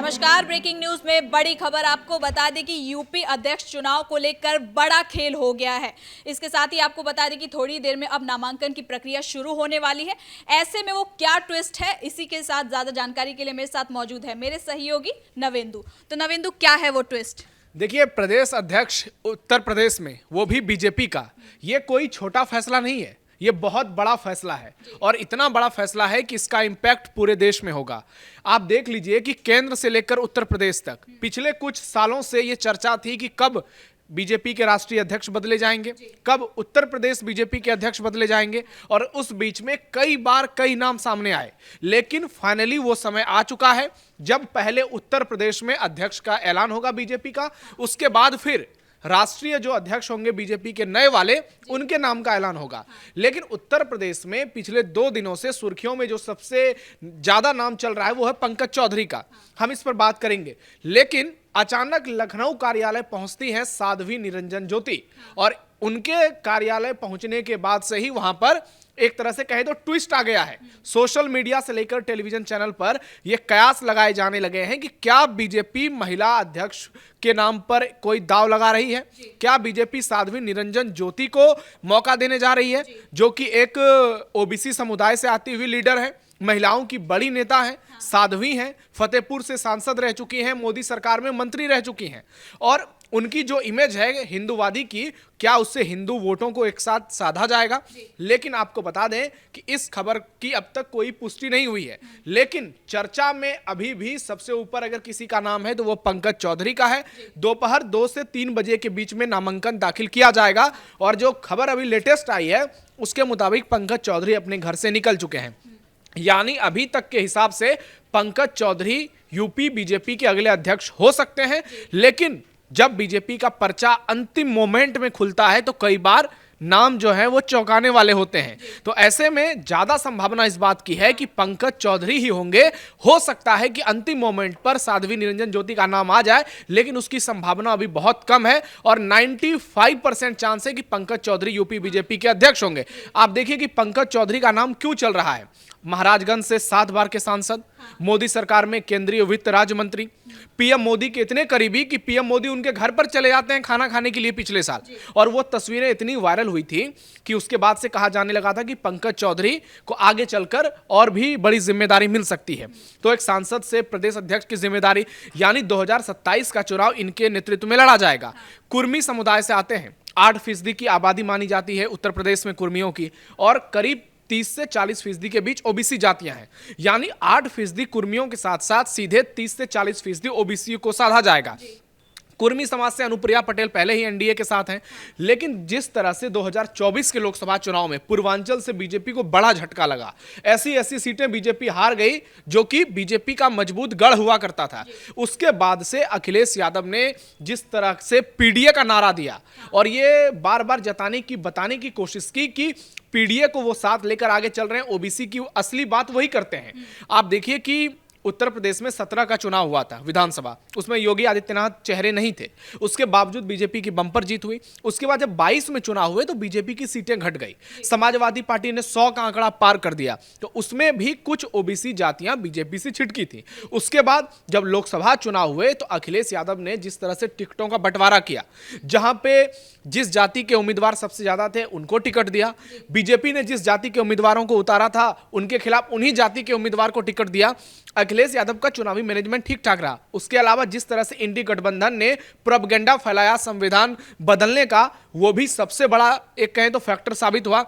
नमस्कार। Breaking news में बड़ी खबर आपको बता दें कि यूपी अध्यक्ष चुनाव को लेकर बड़ा खेल हो गया है। इसके साथ ही आपको बता दें कि थोड़ी देर में अब नामांकन की प्रक्रिया शुरू होने वाली है। ऐसे में वो क्या ट्विस्ट है, इसी के साथ ज्यादा जानकारी के लिए मेरे साथ मौजूद है मेरे सहयोगी नवेंदु। तो नवेंदु, क्या है वो ट्विस्ट? देखिए, प्रदेश अध्यक्ष उत्तर प्रदेश में, वो भी बीजेपी का, ये कोई छोटा फैसला नहीं है। ये बहुत बड़ा फैसला है और इतना बड़ा फैसला है कि इसका इम्पैक्ट पूरे देश में होगा। आप देख लीजिए कि केंद्र से लेकर उत्तर प्रदेश तक पिछले कुछ सालों से ये चर्चा थी कि कब बीजेपी के राष्ट्रीय अध्यक्ष बदले जाएंगे, कब उत्तर प्रदेश बीजेपी के अध्यक्ष बदले जाएंगे, और उस बीच में कई बार कई नाम सामने आए। लेकिन फाइनली वो समय आ चुका है जब पहले उत्तर प्रदेश में अध्यक्ष का ऐलान होगा बीजेपी का, उसके बाद फिर राष्ट्रीय जो अध्यक्ष होंगे बीजेपी के नए वाले, उनके नाम का ऐलान होगा। लेकिन उत्तर प्रदेश में पिछले 2 दिनों से सुर्खियों में जो सबसे ज्यादा नाम चल रहा है वो है पंकज चौधरी का। हम इस पर बात करेंगे। लेकिन अचानक लखनऊ कार्यालय पहुंचती है साध्वी निरंजन ज्योति, और उनके कार्यालय पहुंचने के बाद से ही वहां पर एक तरह से कहे तो ट्विस्ट आ गया है। सोशल मीडिया से लेकर टेलीविजन चैनल पर यह कयास लगाए जाने लगे हैं कि क्या बीजेपी महिला अध्यक्ष के नाम पर कोई दांव लगा रही है, क्या बीजेपी साध्वी निरंजन ज्योति को मौका देने जा रही है, जो कि एक ओबीसी समुदाय से आती हुई लीडर है, महिलाओं की बड़ी नेता है, साध्वी हैं, फतेहपुर से सांसद रह चुकी हैं, मोदी सरकार में मंत्री रह चुकी हैं, और उनकी जो इमेज है हिंदूवादी की, क्या उससे हिंदू वोटों को एक साथ साधा जाएगा। लेकिन आपको बता दें कि इस खबर की अब तक कोई पुष्टि नहीं हुई है, लेकिन चर्चा में अभी भी सबसे ऊपर अगर किसी का नाम है तो वो पंकज चौधरी का है। दोपहर 2 से 3 बजे के बीच में नामांकन दाखिल किया जाएगा, और जो खबर अभी लेटेस्ट आई है उसके मुताबिक पंकज चौधरी अपने घर से निकल चुके हैं। यानी अभी तक के हिसाब से पंकज चौधरी यूपी बीजेपी के अगले अध्यक्ष हो सकते हैं। लेकिन जब बीजेपी का पर्चा अंतिम मोमेंट में खुलता है तो कई बार नाम जो है वो चौंकाने वाले होते हैं। तो ऐसे में ज्यादा संभावना इस बात की है कि पंकज चौधरी ही होंगे। हो सकता है कि अंतिम मोमेंट पर साध्वी निरंजन ज्योति का नाम आ जाए, लेकिन उसकी संभावना अभी बहुत कम है, और 95% चांस है कि पंकज चौधरी यूपी बीजेपी के अध्यक्ष होंगे। आप देखिए कि पंकज चौधरी का नाम क्यों चल रहा है। महाराजगंज से 7 बार के सांसद, मोदी सरकार में केंद्रीय वित्त राज्य मंत्री, पीएम मोदी के इतने करीबी कि पीएम मोदी उनके घर पर चले जाते हैं खाना खाने के लिए पिछले साल, और वो तस्वीरें इतनी वायरल हुई थी कि उसके बाद से कहा जाने लगा था कि पंकज चौधरी को आगे चलकर और भी बड़ी जिम्मेदारी मिल सकती है। तो एक सांसद से प्रदेश अध्यक्ष की जिम्मेदारी, यानी 2027 का चुनाव इनके नेतृत्व में लड़ा जाएगा। कुर्मी समुदाय से आते हैं, 8% की आबादी मानी जाती है उत्तर प्रदेश में कुर्मियों की, और करीब 30 से 40% के बीच ओबीसी जातियां हैं। यानी 8% कुर्मियों के साथ साथ सीधे 30 से 40% ओबीसी को साधा जाएगा। कुर्मी समाज से अनुप्रिया पटेल पहले ही एनडीए के साथ हैं, लेकिन जिस तरह से 2024 के लोकसभा चुनाव में पूर्वांचल से बीजेपी को बड़ा झटका लगा, ऐसी सीटें बीजेपी हार गई जो कि बीजेपी का मजबूत गढ़ हुआ करता था। उसके बाद से अखिलेश यादव ने जिस तरह से पीडीए का नारा दिया, और ये बार बार बताने की कोशिश की कि पीडीए को वो साथ लेकर आगे चल रहे हैं, ओबीसी की असली बात वही करते हैं। आप देखिए कि उत्तर प्रदेश में 17 का चुनाव हुआ था विधानसभा, उसमें योगी आदित्यनाथ चेहरे नहीं थे, उसके बावजूद बीजेपी की बंपर जीत हुई। उसके बाद जब 22 में चुनाव हुए तो बीजेपी की सीटें घट गई, समाजवादी पार्टी ने 100 का आंकड़ा पार कर दिया, तो उसमें भी कुछ ओबीसी जातियां बीजेपी से छिटकी थी। उसके बाद जब लोकसभा चुनाव हुए तो अखिलेश यादव ने जिस तरह से टिकटों का बंटवारा किया, जहां पे जिस जाति के उम्मीदवार सबसे ज्यादा थे उनको टिकट दिया, बीजेपी ने जिस जाति के उम्मीदवारों को उतारा था उनके खिलाफ उन्हीं जाति के उम्मीदवार को टिकट दिया। अखिलेश यादव का चुनावी मैनेजमेंट ठीक ठाक रहा। उसके अलावा जिस तरह से इंडी गठबंधन ने प्रोपेगेंडा फैलाया संविधान बदलने का, वो भी सबसे बड़ा एक कहें तो फैक्टर साबित हुआ।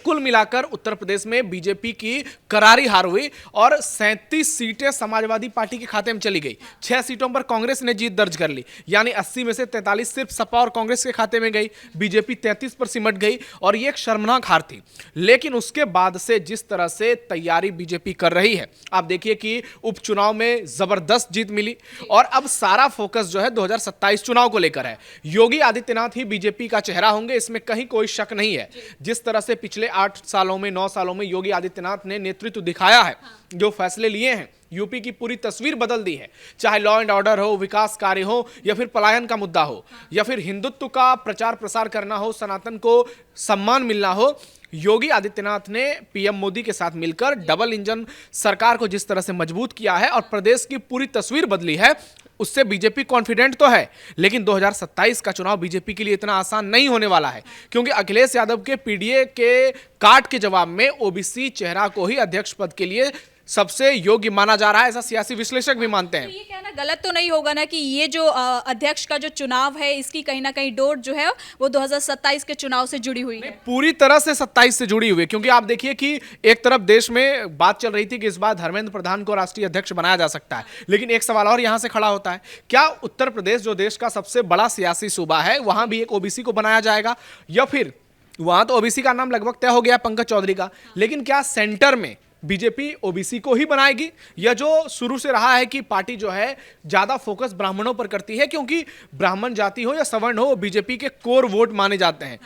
कुल मिलाकर उत्तर प्रदेश में बीजेपी की करारी हार हुई, और 37 सीटें समाजवादी पार्टी के खाते में चली गई। 6 सीटों पर कांग्रेस ने जीत दर्ज कर ली, यानी 80 में से 43 सिर्फ सपा और कांग्रेस के खाते में गई। बीजेपी 33 पर सिमट गई, और ये एक शर्मनाक हार थी। लेकिन उसके बाद से जिस तरह से तैयारी बीजेपी कर रही है, आप देखिए कि उपचुनाव में जबरदस्त जीत मिली, और अब सारा फोकस जो है 2027 चुनाव को लेकर है। योगी आदित्यनाथ ही बीजेपी का चेहरा होंगे, इसमें कहीं कोई शक नहीं है। जिस तरह से पिछले 8 सालों में 9 सालों में योगी आदित्यनाथ ने नेतृत्व दिखाया है, जो फैसले लिए हैं, यूपी की पूरी तस्वीर बदल दी है। चाहे लॉ एंड ऑर्डर हो, विकास कार्य हो, या फिर पलायन का मुद्दा हो, या फिर हिंदुत्व का प्रचार प्रसार करना हो, सनातन को सम्मान मिलना हो, योगी आदित्यनाथ ने पीएम मोदी के साथ मिलकर डबल इंजन सरकार को जिस तरह से मजबूत किया है और प्रदेश की पूरी तस्वीर बदली है, उससे बीजेपी कॉन्फिडेंट तो है, लेकिन 2027 का चुनाव बीजेपी के लिए इतना आसान नहीं होने वाला है, क्योंकि अखिलेश यादव के पीडीए के काट के जवाब में ओबीसी चेहरा को ही अध्यक्ष पद के लिए सबसे योग्य माना जा रहा है, ऐसा सियासी विश्लेषक भी मानते हैं। तो ये कहना गलत तो नहीं होगा ना कि ये जो अध्यक्ष का जो चुनाव है, इसकी कहीं ना कहीं डोर जो है वो 2027 के चुनाव से जुड़ी हुई है? पूरी तरह से 27 से जुड़ी हुई है, क्योंकि आप देखिए कि एक तरफ देश में बात चल रही थी कि इस बार धर्मेंद्र प्रधान को राष्ट्रीय अध्यक्ष बनाया जा सकता है, लेकिन एक सवाल और यहां से खड़ा होता है, क्या उत्तर प्रदेश जो देश का सबसे बड़ा सियासी सूबा है, वहां भी एक ओबीसी को बनाया जाएगा, या फिर वहां तो ओबीसी का नाम लगभग तय हो गया पंकज चौधरी का, लेकिन क्या सेंटर में बीजेपी ओबीसी को ही बनाएगी, या जो शुरू से रहा है कि पार्टी जो है ज्यादा फोकस ब्राह्मणों पर करती है, क्योंकि ब्राह्मण जाति हो या सवर्ण हो, बीजेपी के कोर वोट माने जाते हैं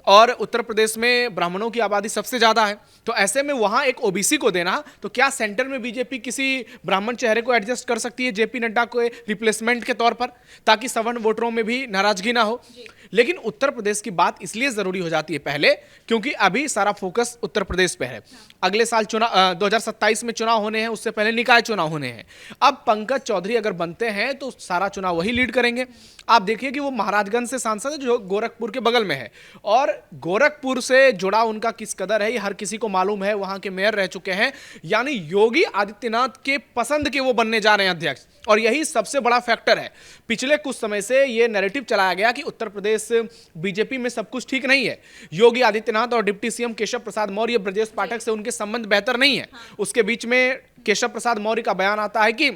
और उत्तर प्रदेश में ब्राह्मणों की आबादी सबसे ज्यादा है, तो ऐसे में वहां एक ओबीसी को देना, तो क्या सेंटर में बीजेपी किसी ब्राह्मण चेहरे को एडजस्ट कर सकती है जेपी नड्डा को रिप्लेसमेंट के तौर पर, ताकि सवर्ण वोटरों में भी नाराजगी ना हो? लेकिन उत्तर प्रदेश की बात इसलिए जरूरी हो जाती है पहले, क्योंकि अभी सारा फोकस उत्तर प्रदेश पे है। अगले साल चुनाव 2027 में चुनाव होने हैं, उससे पहले निकाय चुनाव होने हैं। अब पंकज चौधरी अगर बनते हैं तो सारा चुनाव वही लीड करेंगे। आप देखिए कि वो महाराजगंज से सांसद है जो गोरखपुर के बगल में है, और गोरखपुर से जुड़ा उनका किस कदर है ये हर किसी को मालूम है, वहां के मेयर रह चुके हैं, यानी योगी आदित्यनाथ के पसंद के वो बनने जा रहे हैं अध्यक्ष, और यही सबसे बड़ा फैक्टर है। पिछले कुछ समय से ये नैरेटिव चलाया गया कि उत्तर प्रदेश बीजेपी में सब कुछ ठीक नहीं है, योगी आदित्यनाथ और डिप्टी सीएम केशव प्रसाद मौर्य, ब्रजेश पाठक से उनके संबंध बेहतर नहीं है। उसके बीच में केशव प्रसाद मौर्य का बयान आता है कि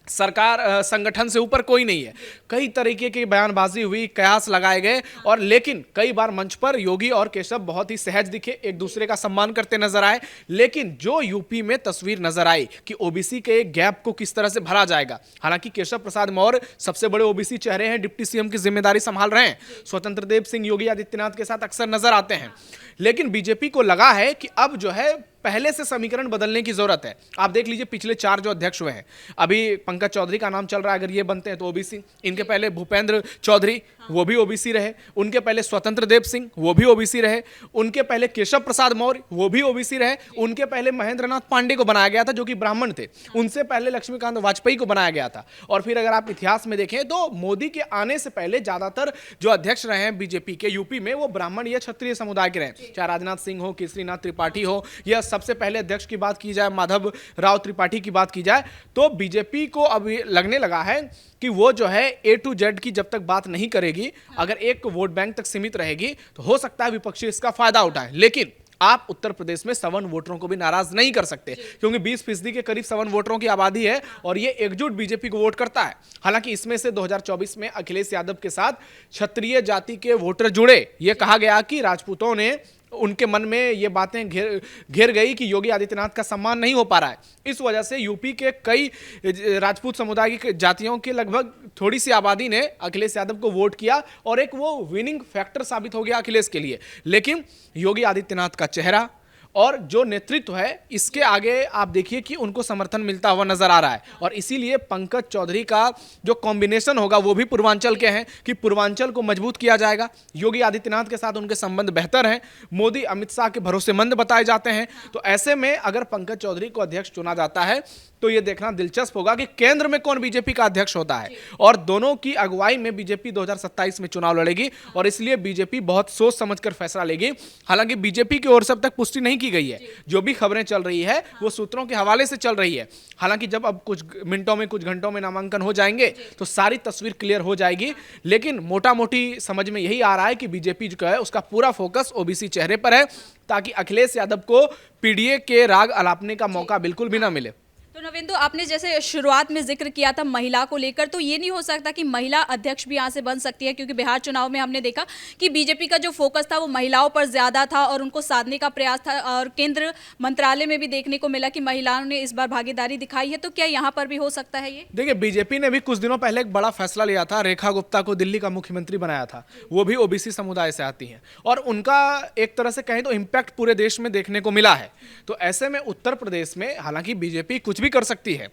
सरकार संगठन से ऊपर कोई नहीं है, कई तरीके की बयानबाजी हुई, कयास लगाए गए, और लेकिन कई बार मंच पर योगी और केशव बहुत ही सहज दिखे, एक दूसरे का सम्मान करते नजर आए। लेकिन जो यूपी में तस्वीर नजर आई कि ओबीसी के गैप को किस तरह से भरा जाएगा, हालांकि केशव प्रसाद मौर्य सबसे बड़े ओबीसी चेहरे हैं, डिप्टी सीएम की जिम्मेदारी संभाल रहे हैं, स्वतंत्र देव सिंह योगी आदित्यनाथ के साथ अक्सर नजर आते हैं, लेकिन बीजेपी को लगा है कि अब जो है पहले से समीकरण बदलने की जरूरत है। आप देख लीजिए पिछले 4 जो अध्यक्ष हुए हैं, अभी पंकज चौधरी का नाम चल रहा है, अगर ये बनते हैं तो ओबीसी, इनके पहले भूपेंद्र चौधरी वो भी ओबीसी रहे, उनके पहले स्वतंत्र देव सिंह वो भी ओबीसी रहे, उनके पहले केशव प्रसाद मौर्य वो भी ओबीसी रहे, उनके पहले महेंद्र नाथ पांडे को बनाया गया था जो कि ब्राह्मण थे, उनसे पहले लक्ष्मीकांत वाजपेयी को बनाया गया था, और फिर अगर आप इतिहास में देखें तो मोदी के आने से पहले ज्यादातर जो अध्यक्ष रहे हैं बीजेपी के यूपी में वो ब्राह्मण या क्षत्रिय समुदाय के रहे, चाहे राजनाथ सिंह हो, केसरीनाथ त्रिपाठी हो, या सबसे पहले अध्यक्ष की बात की जाए माधव राव त्रिपाठी की बात की जाए, तो बीजेपी को अभी लगने लगा है कि वो जो है A to Z की जब तक बात नहीं करेगी, अगर एक वोट बैंक तक सीमित रहेगी, तो हो सकता है विपक्षी इसका फायदा उठाए। लेकिन आप उत्तर प्रदेश में सवर्ण वोटरों को भी नाराज नहीं कर सकते, क्योंकि 20% के करीब सवर्ण वोटरों की आबादी है और ये एकजुट बीजेपी को वोट करता है। हालांकि इसमें से 2024 में अखिलेश यादव के साथ क्षत्रिय जाति के वोटर जुड़े, ये कहा गया कि राजपूतों ने उनके मन में ये बातें घेर गई कि योगी आदित्यनाथ का सम्मान नहीं हो पा रहा है, इस वजह से यूपी के कई राजपूत समुदाय की जातियों के लगभग थोड़ी सी आबादी ने अखिलेश यादव को वोट किया और एक वो विनिंग फैक्टर साबित हो गया अखिलेश के लिए। लेकिन योगी आदित्यनाथ का चेहरा और जो नेतृत्व है इसके आगे आप देखिए कि उनको समर्थन मिलता हुआ नजर आ रहा है, और इसीलिए पंकज चौधरी का जो कॉम्बिनेशन होगा वो भी पूर्वांचल के हैं कि पूर्वांचल को मजबूत किया जाएगा। योगी आदित्यनाथ के साथ उनके संबंध बेहतर हैं, मोदी अमित शाह के भरोसेमंद बताए जाते हैं, तो ऐसे में अगर पंकज चौधरी को अध्यक्ष चुना जाता है तो ये देखना दिलचस्प होगा कि केंद्र में कौन बीजेपी का अध्यक्ष होता है, और दोनों की अगुवाई में बीजेपी 2027 में चुनाव लड़ेगी, और इसलिए बीजेपी बहुत सोच समझकर फैसला लेगी। हालांकि बीजेपी की ओर से अब तक पुष्टि नहीं की गई है, जो भी खबरें चल रही है वो सूत्रों के हवाले से चल रही है। हालांकि जब अब कुछ मिनटों में कुछ घंटों में नामांकन हो जाएंगे तो सारी तस्वीर क्लियर हो जाएगी, लेकिन मोटा मोटी समझ में यही आ रहा है कि बीजेपी जो है उसका पूरा फोकस ओबीसी चेहरे पर है, ताकि अखिलेश यादव को पीडीए के राग अलापने का मौका बिल्कुल भी ना मिले। तो नविंदु, आपने जैसे शुरुआत में जिक्र किया था महिला को लेकर, तो ये नहीं हो सकता कि महिला अध्यक्ष भी यहाँ से बन सकती है? क्योंकि बिहार चुनाव में हमने देखा कि बीजेपी का जो फोकस था वो महिलाओं पर ज्यादा था और उनको साधने का प्रयास था, और केंद्र मंत्रालय में भी देखने को मिला कि महिलाओं ने इस बार भागीदारी दिखाई है, तो क्या यहाँ पर भी हो सकता है ये? देखिए, बीजेपी ने भी कुछ दिनों पहले एक बड़ा फैसला लिया था, रेखा गुप्ता को दिल्ली का मुख्यमंत्री बनाया था, वो भी ओबीसी समुदाय से आती हैं, और उनका एक तरह से कहें तो इम्पैक्ट पूरे देश में देखने को मिला है। तो ऐसे में उत्तर प्रदेश में हालांकि बीजेपी कुछ भी कर सकती है,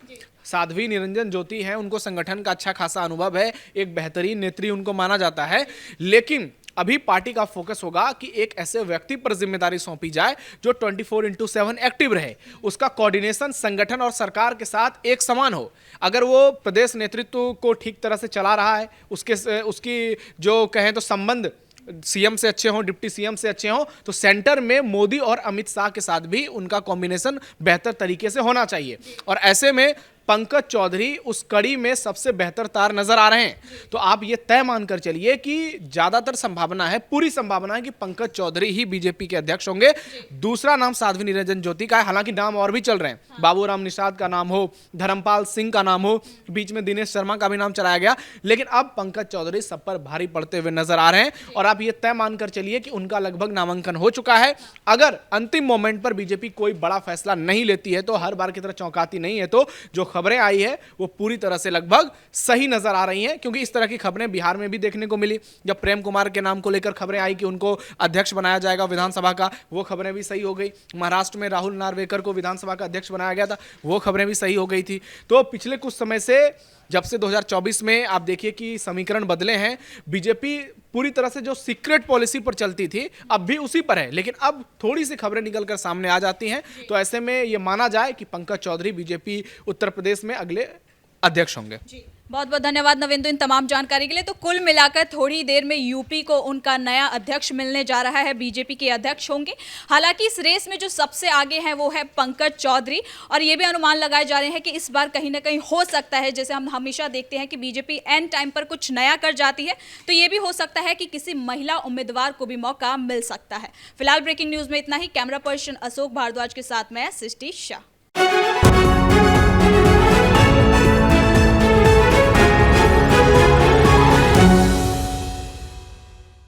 साध्वी निरंजन ज्योति हैं, उनको संगठन का अच्छा खासा अनुभव है, एक बेहतरीन नेत्री उनको माना जाता है, लेकिन अभी पार्टी का फोकस होगा कि एक ऐसे व्यक्ति पर जिम्मेदारी सौंपी जाए जो 24/7 एक्टिव रहे, उसका कोऑर्डिनेशन संगठन और सरकार के साथ एक समान हो। अगर वो प्रदेश नेतृत्व को ठीक तरह से चला रहा है, उसकी जो कहें तो संबंध सीएम से अच्छे हों, डिप्टी सीएम से अच्छे हों, तो सेंटर में मोदी और अमित शाह के साथ भी उनका कॉम्बिनेशन बेहतर तरीके से होना चाहिए। और ऐसे में पंकज चौधरी उस कड़ी में सबसे बेहतर तार नजर आ रहे हैं। तो आप ये तय मानकर चलिए कि ज्यादातर संभावना है, पूरी संभावना है कि पंकज चौधरी ही बीजेपी के अध्यक्ष होंगे। दूसरा नाम साध्वी निरंजन ज्योति का है, हालांकि नाम और भी चल रहे हैं। बाबूराम निषाद का नाम हो, धर्मपाल सिंह का नाम हो, बीच में दिनेश शर्मा का भी नाम चलाया गया, लेकिन अब पंकज चौधरी सब पर भारी पड़ते हुए नजर आ रहे हैं। और आप ये तय मानकर चलिए कि उनका लगभग नामांकन हो चुका है। अगर अंतिम मोमेंट पर बीजेपी कोई बड़ा फैसला नहीं लेती है, तो हर बार की तरह चौंकाती नहीं है, तो जो खबरें आई है वो पूरी तरह से लगभग सही नजर आ रही हैं। क्योंकि इस तरह की खबरें बिहार में भी देखने को मिली, जब प्रेम कुमार के नाम को लेकर खबरें आई कि उनको अध्यक्ष बनाया जाएगा विधानसभा का, वो खबरें भी सही हो गई। महाराष्ट्र में राहुल नार्वेकर को विधानसभा का अध्यक्ष बनाया गया था, वो खबरें भी सही हो गई थी। तो पिछले कुछ समय से, जब से 2024 में आप देखिए कि समीकरण बदले हैं, बीजेपी पूरी तरह से जो सीक्रेट पॉलिसी पर चलती थी अब भी उसी पर है, लेकिन अब थोड़ी सी खबरें निकलकर सामने आ जाती हैं। तो ऐसे में ये माना जाए कि पंकज चौधरी बीजेपी उत्तर प्रदेश में अगले अध्यक्ष होंगे। बहुत बहुत धन्यवाद नवेंदु इन तमाम जानकारी के लिए। तो कुल मिलाकर थोड़ी देर में यूपी को उनका नया अध्यक्ष मिलने जा रहा है, बीजेपी के अध्यक्ष होंगे। हालांकि इस रेस में जो सबसे आगे हैं वो है पंकज चौधरी, और ये भी अनुमान लगाए जा रहे हैं कि इस बार कहीं ना कहीं हो सकता है, जैसे हम हमेशा देखते हैं कि बीजेपी एंड टाइम पर कुछ नया कर जाती है, तो ये भी हो सकता है कि किसी महिला उम्मीदवार को भी मौका मिल सकता है। फिलहाल ब्रेकिंग न्यूज में इतना ही। कैमरा पर्सन अशोक भारद्वाज के साथ मैं सृष्टि शाह।